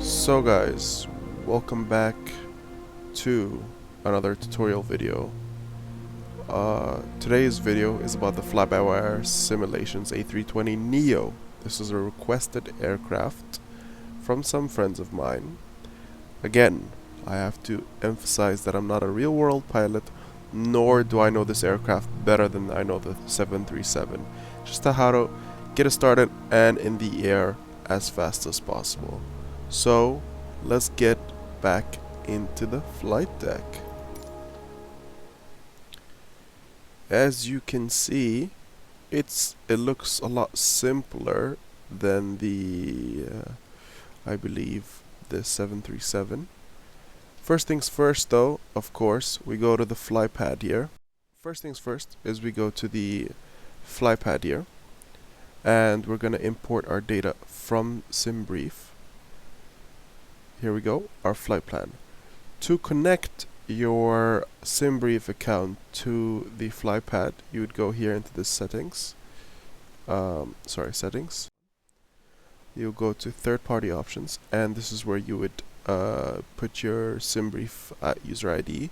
So guys, welcome back to another tutorial video. Today's video is about the FlyByWire Simulations A320neo. This is a requested aircraft from some friends of mine. Again, I have to emphasize that I'm not a real-world pilot, nor do I know this aircraft better than I know the 737. Just how to get it started and in the air as fast as possible. So, let's get back into the flight deck. As you can see, it looks a lot simpler than the, I believe, the 737. First things first though, of course, we go to the fly pad here. First things first is we go to the fly pad here, and we're going to import our data from SimBrief. Here we go, our flight plan. To connect your SimBrief account to the FlyPad, you would go here into the settings. Settings. You'll go to third-party options, and this is where you would put your SimBrief user ID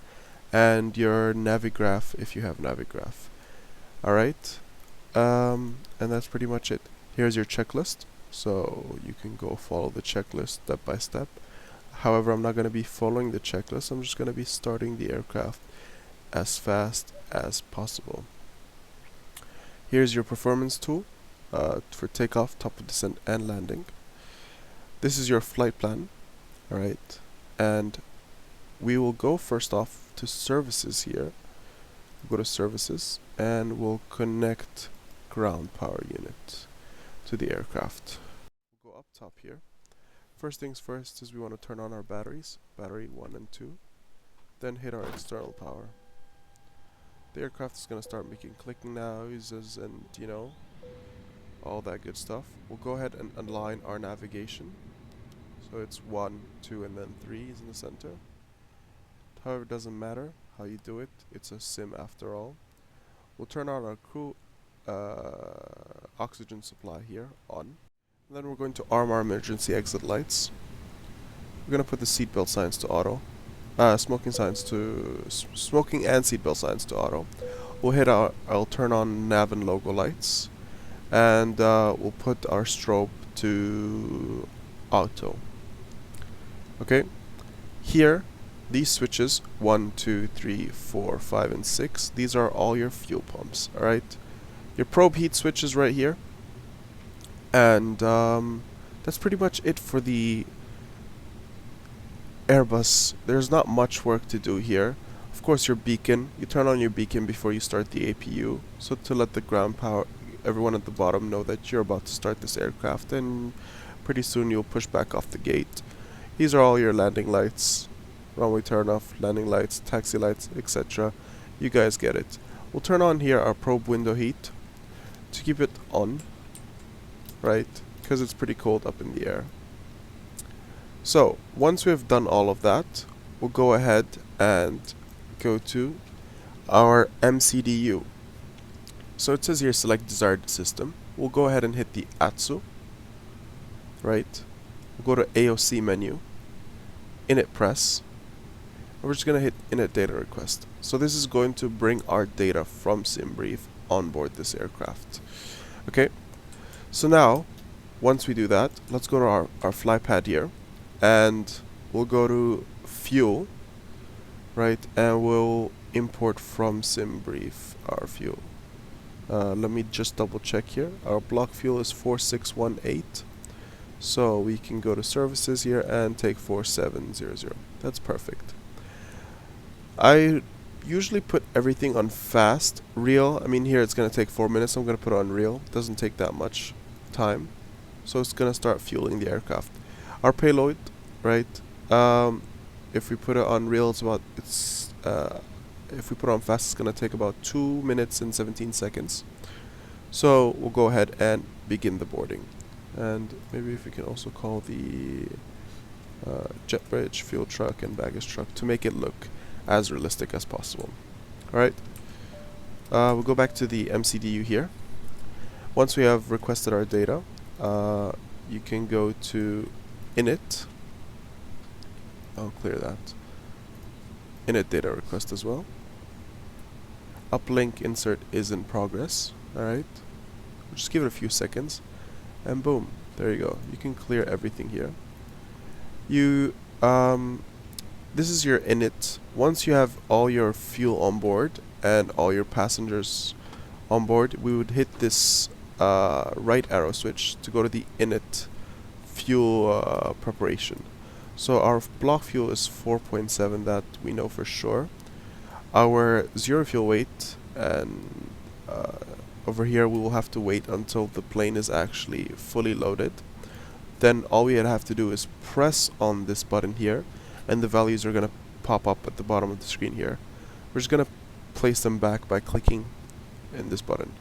and your Navigraph if you have Navigraph. Alright, and that's pretty much it. Here's your checklist, so you can go follow the checklist step by step. However, I'm not going to be following the checklist. I'm just going to be starting the aircraft as fast as possible. Here's your performance tool for takeoff, top of descent, and landing. This is your flight plan. Alright, and we will go first off to services here. Go to services, and we'll connect ground power unit to the aircraft. We'll go up top here. First things first is we want to turn on our batteries, battery 1 and 2, then hit our external power. The aircraft is going to start making clicking noises and, you know, all that good stuff. We'll go ahead and align our navigation. So it's 1, 2, and then 3 is in the center. However, it doesn't matter how you do it. It's a sim after all. We'll turn on our crew oxygen supply here on. And then we're going to arm our emergency exit lights. We're going to put the seatbelt signs to auto. Smoking and seatbelt signs to auto. I'll turn on nav and logo lights. And we'll put our strobe to auto. Okay. Here, these switches, 1, 2, 3, 4, 5, and 6, these are all your fuel pumps. Alright. Your probe heat switch is right here. And that's pretty much it for the Airbus. There's not much work to do here. Of course, your beacon, you turn on your beacon before you start the APU, so to let the ground power, everyone at the bottom know that you're about to start this aircraft, and pretty soon you'll push back off the gate. These are all your landing lights, runway turn off, landing lights, taxi lights, etc. You guys get it. We'll turn on here our probe window heat to keep it on. Right, because it's pretty cold up in the air. So once we have done all of that, we'll go ahead and go to our MCDU. So it says here select desired system. We'll go ahead and hit the ATSU. Right, we'll go to AOC menu, init press, and we're just going to hit init data request. So this is going to bring our data from SimBrief on board this aircraft. Okay. So now, once we do that, let's go to our fly pad here, and we'll go to fuel, right, and we'll import from SimBrief our fuel. Let me just double check here. Our block fuel is 4618, so we can go to services here and take 4700. That's perfect. I usually put everything on fast, real. I mean, here it's going to take 4 minutes. I'm going to put it on real. It doesn't take that much time, so it's going to start fueling the aircraft. Our payload, right, if we put it on real, if we put it on fast, it's going to take about 2 minutes and 17 seconds. So we'll go ahead and begin the boarding. And maybe if we can also call the jet bridge, fuel truck, and baggage truck to make it look as realistic as possible. Alright, we'll go back to the MCDU here. Once we have requested our data, you can go to init, I'll clear that. Init data request as well. Uplink insert is in progress. Alright. We'll just give it a few seconds. And boom. There you go. You can clear everything here. You this is your init. Once you have all your fuel on board and all your passengers on board, we would hit this right arrow switch to go to the init fuel preparation. So our block fuel is 4.7, that we know for sure. Our zero fuel weight, and over here we will have to wait until the plane is actually fully loaded. Then all we have to do is press on this button here, and the values are going to pop up at the bottom of the screen here. We're just going to place them back by clicking in this button.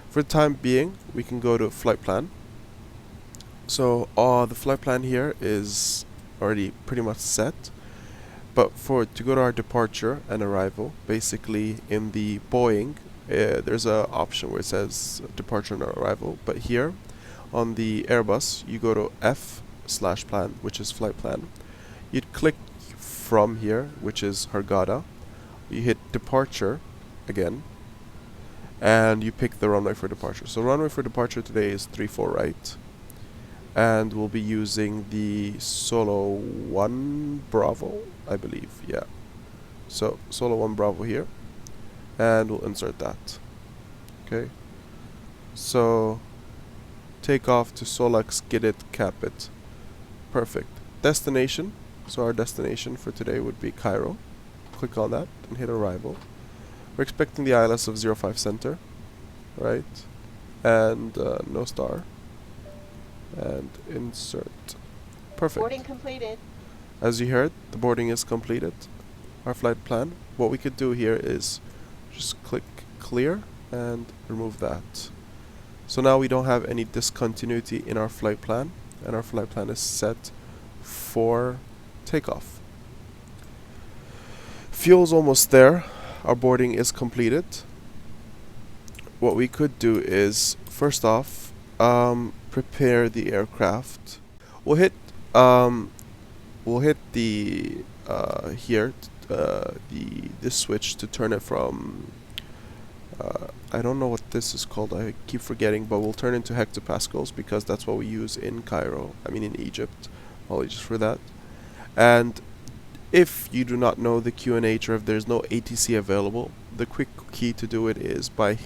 For the time being, we can go to flight plan. So the flight plan here is already pretty much set. But to go to our departure and arrival, basically in the Boeing, there's an option where it says departure and arrival. But here on the Airbus, you go to F/plan, which is flight plan. You'd click from here, which is Hurghada. You hit departure again, and you pick the runway for departure. So runway for departure today is 34 right, and we'll be using the Solo 1 Bravo, I believe. Yeah, so Solo 1 Bravo here, and we'll insert that. Okay, so takeoff to Solex Gidit Capit. Perfect. Destination. So our destination for today would be Cairo. Click on that and hit arrival. We're expecting the ILS of 05 center, right? And no star. And insert. Perfect. Boarding completed. As you heard, the boarding is completed. Our flight plan. What we could do here is just click clear and remove that. So now we don't have any discontinuity in our flight plan, and our flight plan is set for takeoff. Fuel's almost there. Our boarding is completed. What we could do is, first off, prepare the aircraft. We'll hit the here this switch to turn it from I don't know what this is called, I keep forgetting, but we'll turn into hectopascals because that's what we use in Cairo, I mean in Egypt. Apologies for that. And if you do not know the QNH, or if there's no ATC available, the quick key to do it is by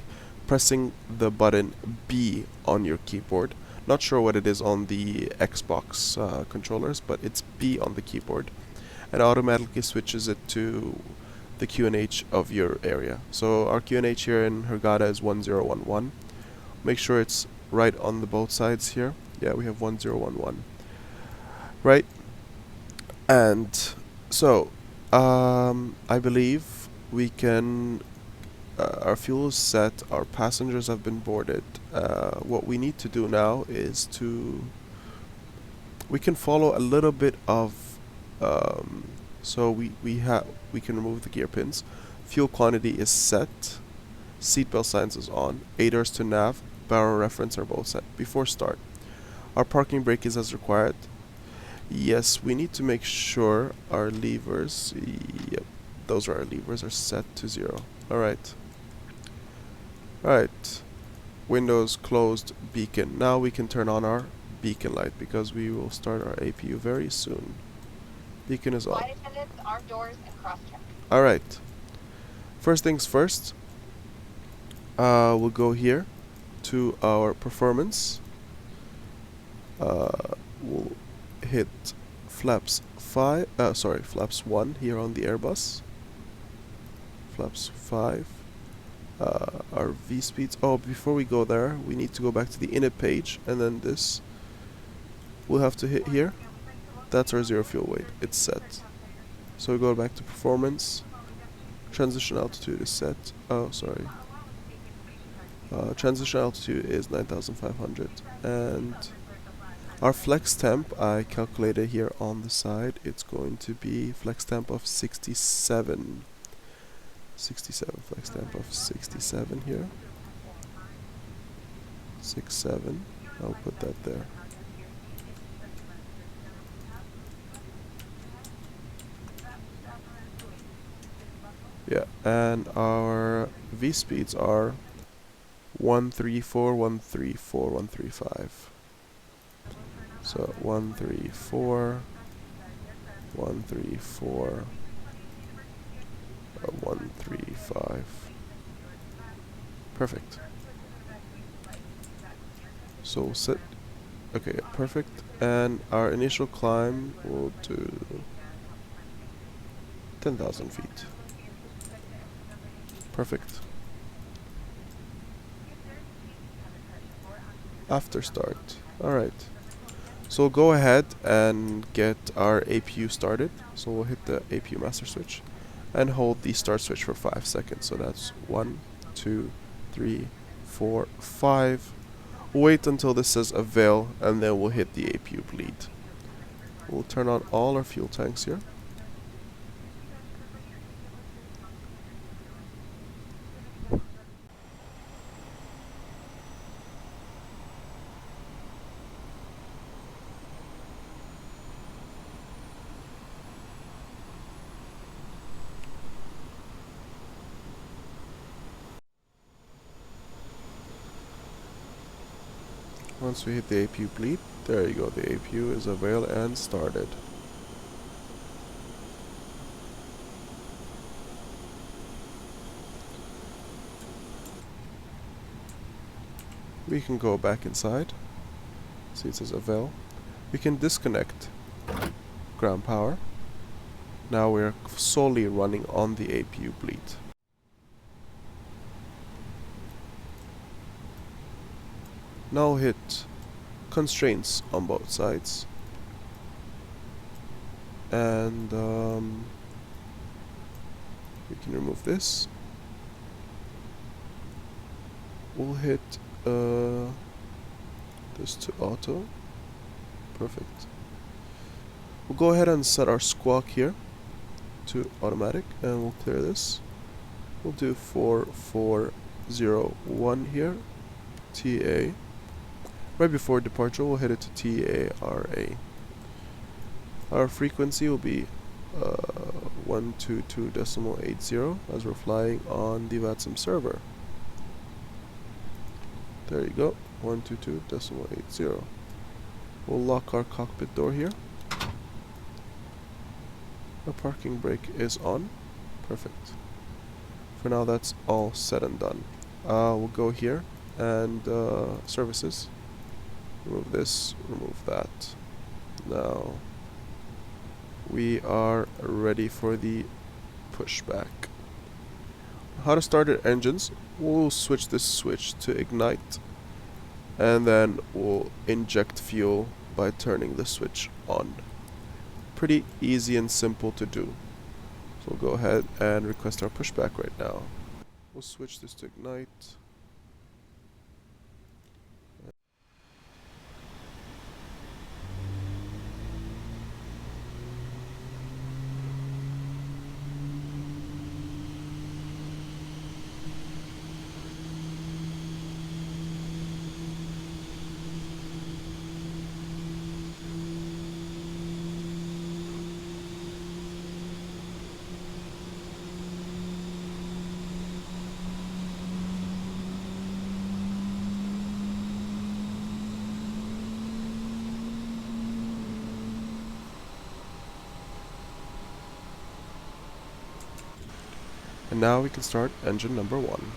pressing the button B on your keyboard. Not sure what it is on the Xbox controllers, but it's B on the keyboard, and automatically switches it to the QNH of your area. So our QNH here in Hurghada is 1011. Make sure it's right on the both sides here. Yeah, we have 1011. Right? And so I believe we can our fuel is set, our passengers have been boarded. What we need to do now is we can follow a little bit of so we can remove the gear pins. Fuel quantity is set. Seatbelt signs is on. ADARS to nav, barrel reference are both set. Before start, our parking brake is as required. Yes, we need to make sure our levers, yep, those are our levers, are set to 0. Alright. Alright. Windows closed, beacon. Now we can turn on our beacon light because we will start our APU very soon. Beacon is on. Flight attendants, arm doors, and cross-check. Alright. First things first, we'll go here to our performance. We'll hit flaps 1 here on the Airbus. Flaps 5. Our V speeds. Oh, before we go there, we need to go back to the init page, and then this we'll have to hit here. That's our zero fuel weight. It's set. So we go back to performance. Transition altitude is set. Oh, sorry. Transition altitude is 9,500, and our flex temp I calculated here on the side. It's going to be flex temp of 67. 67, flex temp of 67 here. 67. I'll put that there. Yeah, and our V speeds are 134, 134, 135. So 134, 134, 135. Perfect. So we'll set. Okay, perfect. And our initial climb will do 10,000 feet. Perfect. After start. Alright. So we'll go ahead and get our APU started. So we'll hit the APU master switch and hold the start switch for 5 seconds. So that's 1, 2, 3, 4, 5. Wait until this says avail and then we'll hit the APU bleed. We'll turn on all our fuel tanks here. Once we hit the APU bleed, there you go, the APU is avail and started. We can go back inside. See, it says avail. We can disconnect ground power. Now we're solely running on the APU bleed. Now hit constraints on both sides. And we can remove this. We'll hit this to auto. Perfect. We'll go ahead and set our squawk here to automatic and we'll clear this. We'll do 4401 here. TA. Right before departure we'll hit it to TARA. Our frequency will be 122.80 as we're flying on the VATSIM server. There you go, 122.80. We'll lock our cockpit door here. Our parking brake is on. Perfect. For now that's all said and done. We'll go here and services. Remove this, remove that. Now we are ready for the pushback. How to start our engines? We'll switch this switch to ignite and then we'll inject fuel by turning the switch on. Pretty easy and simple to do. So we'll go ahead and request our pushback right now. We'll switch this to ignite. And now we can start engine number 1.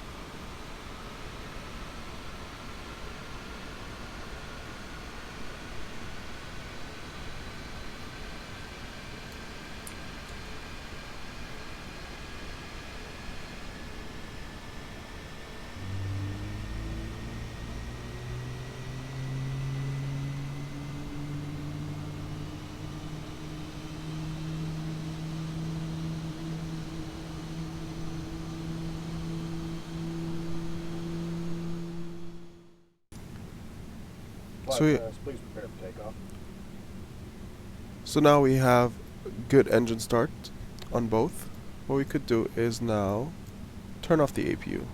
Please prepare for takeoff. So now we have good engine start on both. What we could do is now turn off the APU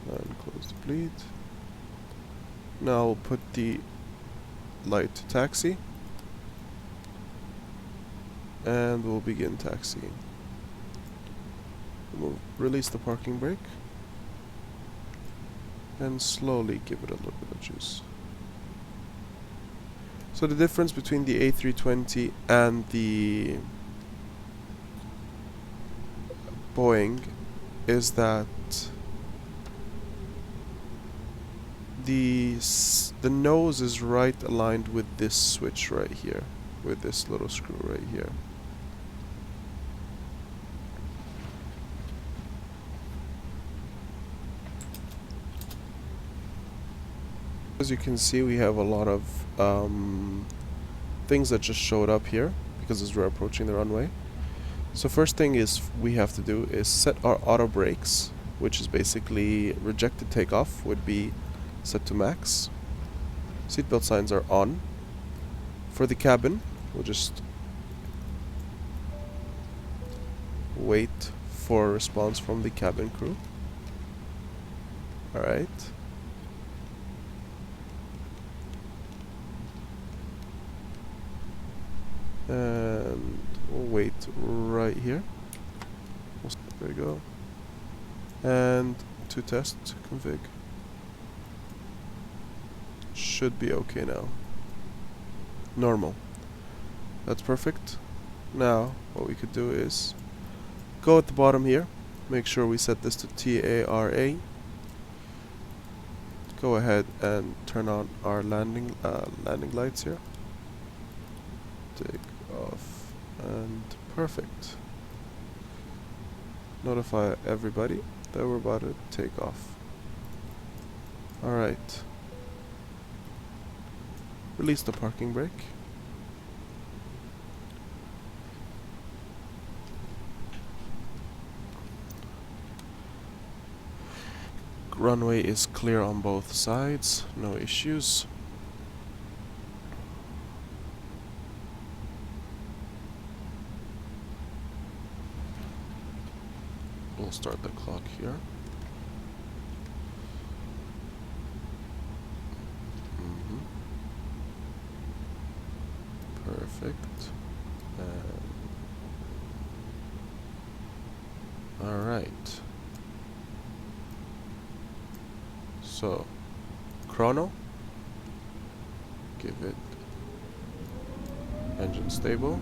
and close the bleed. Now we'll put the light to taxi and we'll begin taxiing. Release the parking brake. And slowly give it a little bit of juice. So the difference between the A320 and the Boeing is that the nose is right aligned with this switch right here, with this little screw right here. As you can see, we have a lot of things that just showed up here because as we're approaching the runway. So first thing is we have to do is set our auto brakes, which is basically rejected takeoff would be set to max. Seatbelt signs are on. For the cabin, we'll just wait for a response from the cabin crew. Alright. And we'll wait right here. There we go. And to test config. Should be okay now. Normal. That's perfect. Now what we could do is go at the bottom here. Make sure we set this to TARA. Go ahead and turn on our landing lights here. Take off and perfect. Notify everybody that we're about to take off. Alright. Release the parking brake. Runway is clear on both sides, no issues. We'll start the clock here. Perfect. Alright. So, chrono. Give it engine stable.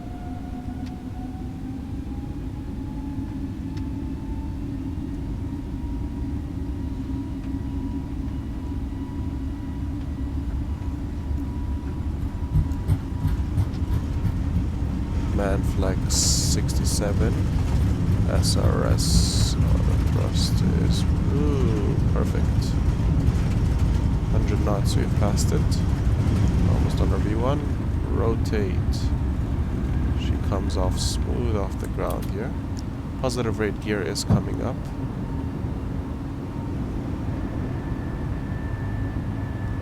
Flex 67 SRS auto thrust is perfect. 100 knots, we've passed it. Almost under V1. Rotate. She comes off smooth off the ground here. Positive rate gear is coming up.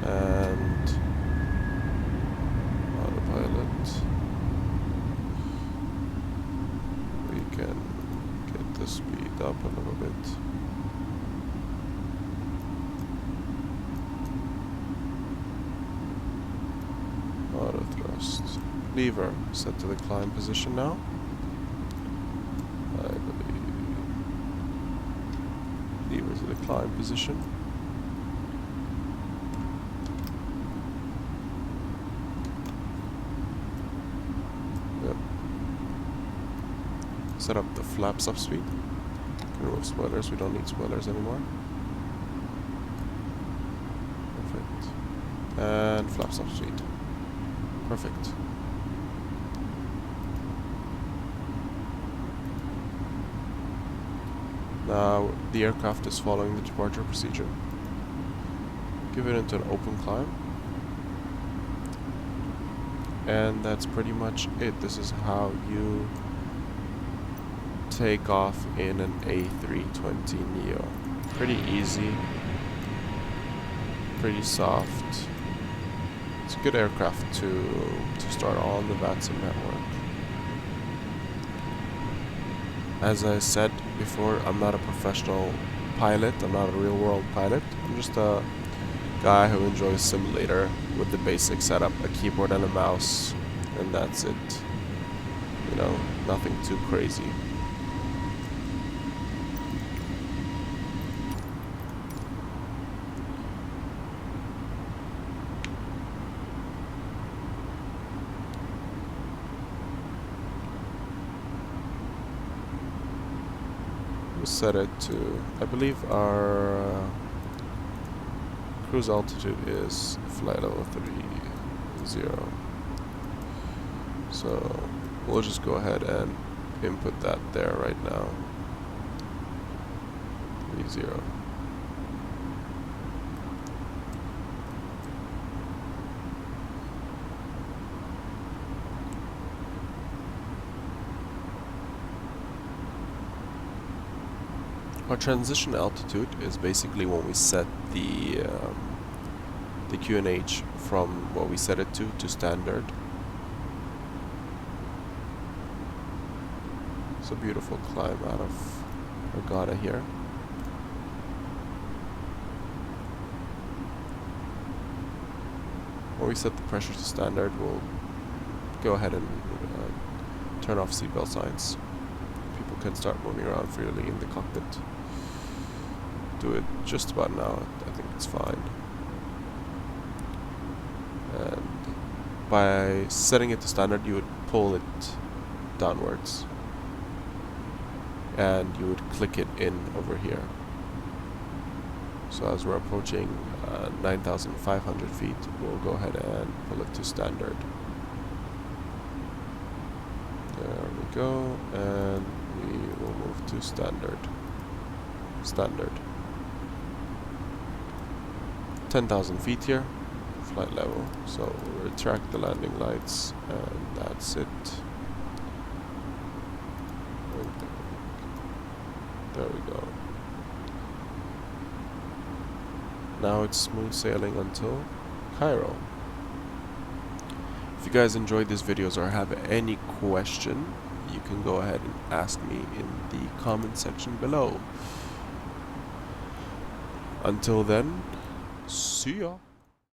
And autopilot. Can get the speed up a little bit. Auto thrust. Lever set to the climb position now. I believe. Lever to the climb position. Set up the flaps up speed. Can remove spoilers, we don't need spoilers anymore. Perfect. And flaps up speed. Perfect. Now the aircraft is following the departure procedure. Give it into an open climb. And that's pretty much it. This is how you take off in an A320neo. Pretty easy, pretty soft. It's a good aircraft to start on the VATSIM network. As I said before, I'm not a professional pilot, I'm not a real world pilot. I'm just a guy who enjoys simulator with the basic setup, a keyboard and a mouse, and that's it. You know, nothing too crazy. we'll set it to, I believe our cruise altitude is flight level 30. So we'll just go ahead and input that there right now. 30. Our transition altitude is basically when we set the QNH from what we set it to standard. It's a beautiful climb out of Regatta here. When we set the pressure to standard, we'll go ahead and turn off seatbelt signs. People can start moving around freely in the cockpit. Do it just about now. I think it's fine. And by setting it to standard, you would pull it downwards, and you would click it in over here. So as we're approaching 9,500 feet, we'll go ahead and pull it to standard. There we go, and we will move to standard. 10,000 feet here, flight level. So we'll retract the landing lights, and that's it. There we go. Now it's smooth sailing until Cairo. If you guys enjoyed these videos or have any question, you can go ahead and ask me in the comment section below. Until then, see ya.